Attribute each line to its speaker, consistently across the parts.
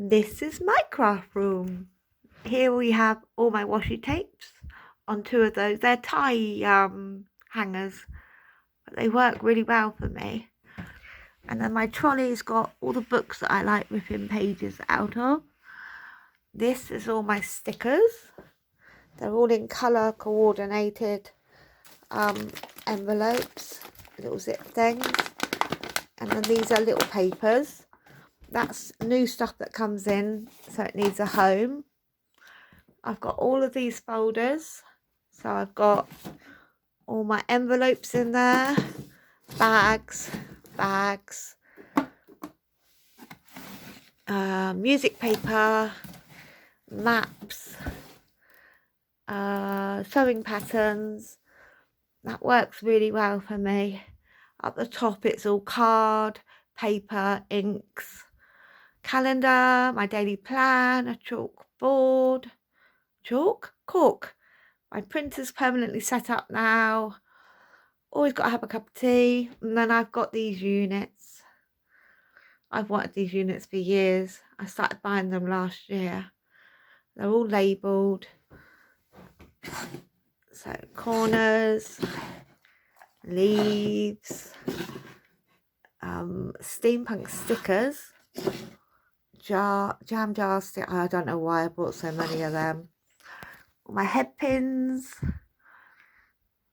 Speaker 1: This is my craft room. Here we have all my washi tapes on two of those. They're tie hangers, but they work really well for me. And then my trolley's got all the books that I like ripping pages out of. This is all my stickers. They're all in colour coordinated envelopes, little zip things. And then these are little papers. That's new stuff that comes in, so it needs a home. I've got all of these folders. So I've got all my envelopes in there, bags, music paper, maps, sewing patterns. That works really well for me. At the top it's all card, paper, inks, calendar, my daily plan, a chalkboard, cork. My printer's permanently set up now. Always got to have a cup of tea. And then I've got these units. I've wanted these units for years. I started buying them last year. They're all labelled. So corners, leaves, steampunk stickers, jam jar stick. I don't know why I bought so many of them. All my head pins,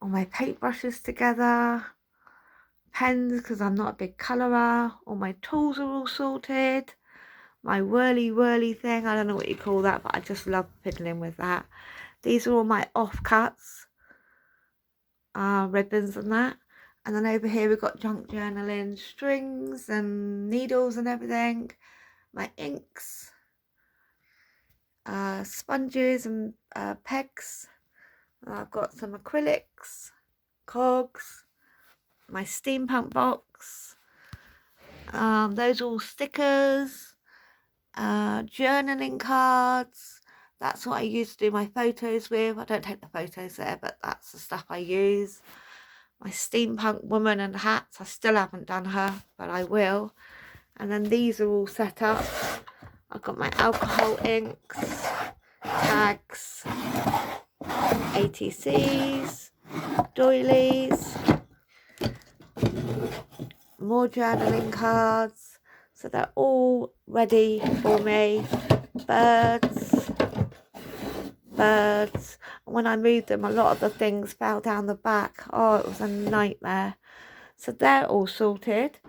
Speaker 1: all my paintbrushes together, pens because I'm not a big colourer. All my tools are all sorted. My whirly thing, I don't know what you call that, but I just love fiddling with that. These are all my offcuts, ribbons and that. And then over here we've got junk journaling, strings and needles and everything. My inks, sponges and pegs. I've got some acrylics, cogs, my steampunk box. Those are all stickers, journaling cards. That's what I use to do my photos with. I don't take the photos there, but that's the stuff I use. My steampunk woman and hats. I still haven't done her, but I will. And then these are all set up. I've got my alcohol inks, tags, ATCs, doilies, more journaling cards. So they're all ready for me. Birds. And when I moved them, a lot of the things fell down the back. Oh, it was a nightmare. So they're all sorted.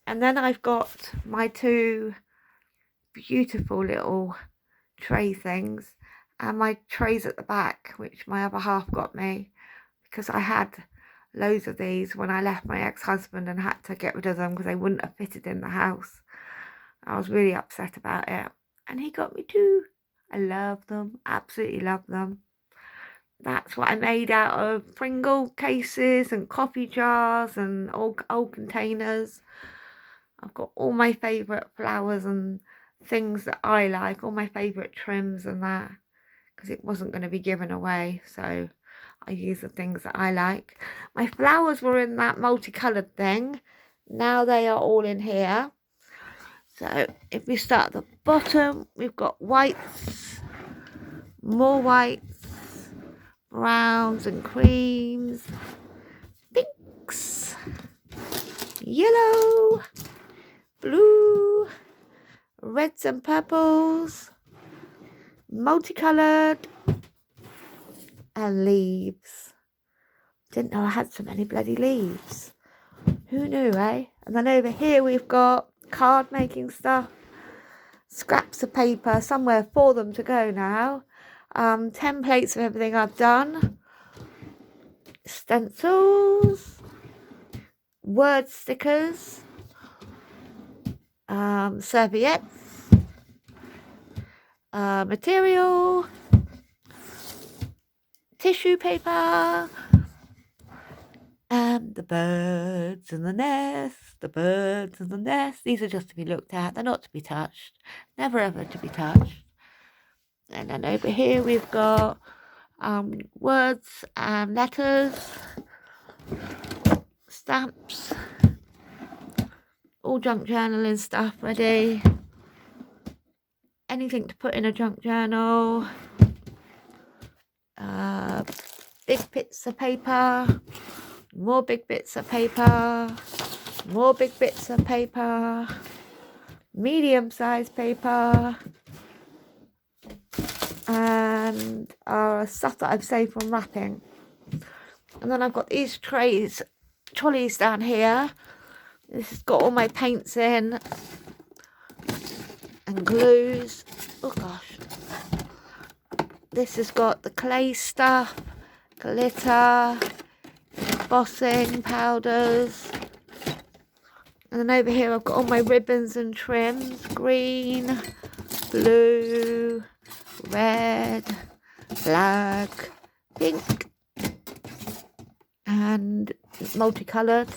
Speaker 1: And then I've got my two beautiful little tray things and my trays at the back, which my other half got me because I had loads of these when I left my ex-husband and had to get rid of them because they wouldn't have fitted in the house. I was really upset about it, and he got me two. I love them, absolutely love them. That's what I made out of Pringle cases and coffee jars and old containers. I've got all my favourite flowers and things that I like, all my favourite trims and that, because it wasn't going to be given away, so I use the things that I like. My flowers were in that multicoloured thing. Now they are all in here. So if we start at the bottom, we've got whites, more whites, browns and creams, pinks, yellow, blue, reds and purples, multicoloured, and leaves. Didn't know I had so many bloody leaves. Who knew, eh? And then over here we've got card making stuff, scraps of paper, somewhere for them to go now, templates of everything I've done, stencils, word stickers, serviettes, material, tissue paper, and the birds in the nest. These are just to be looked at. They're not to be touched. Never ever to be touched. And then over here we've got words and letters, stamps, all junk journaling stuff ready. anything to put in a junk journal. Big bits of paper, more big bits of paper, more big bits of paper, medium-sized paper, and stuff that I've saved from wrapping. And then I've got these trolleys down here. This has got all my paints in and glues. Oh gosh. This has got the clay stuff, glitter, embossing powders. And then over here I've got all my ribbons and trims. Green, blue, red, black, pink, and multicoloured,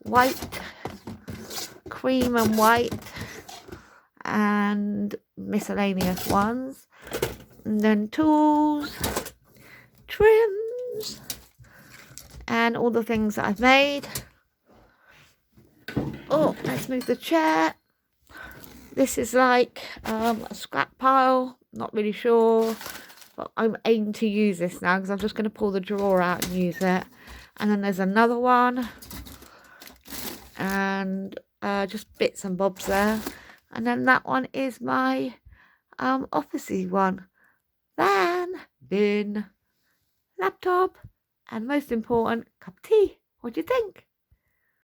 Speaker 1: white, cream and white, and miscellaneous ones. And then tools, trims, and all the things that I've made. Oh, let's move the chair. This is like a scrap pile, not really sure, but I'm aiming to use this now because I'm just going to pull the drawer out and use it. And then there's another one, and just bits and bobs there. And then that one is my officey one. Then bin, laptop, and most important, cup of tea. What do you think?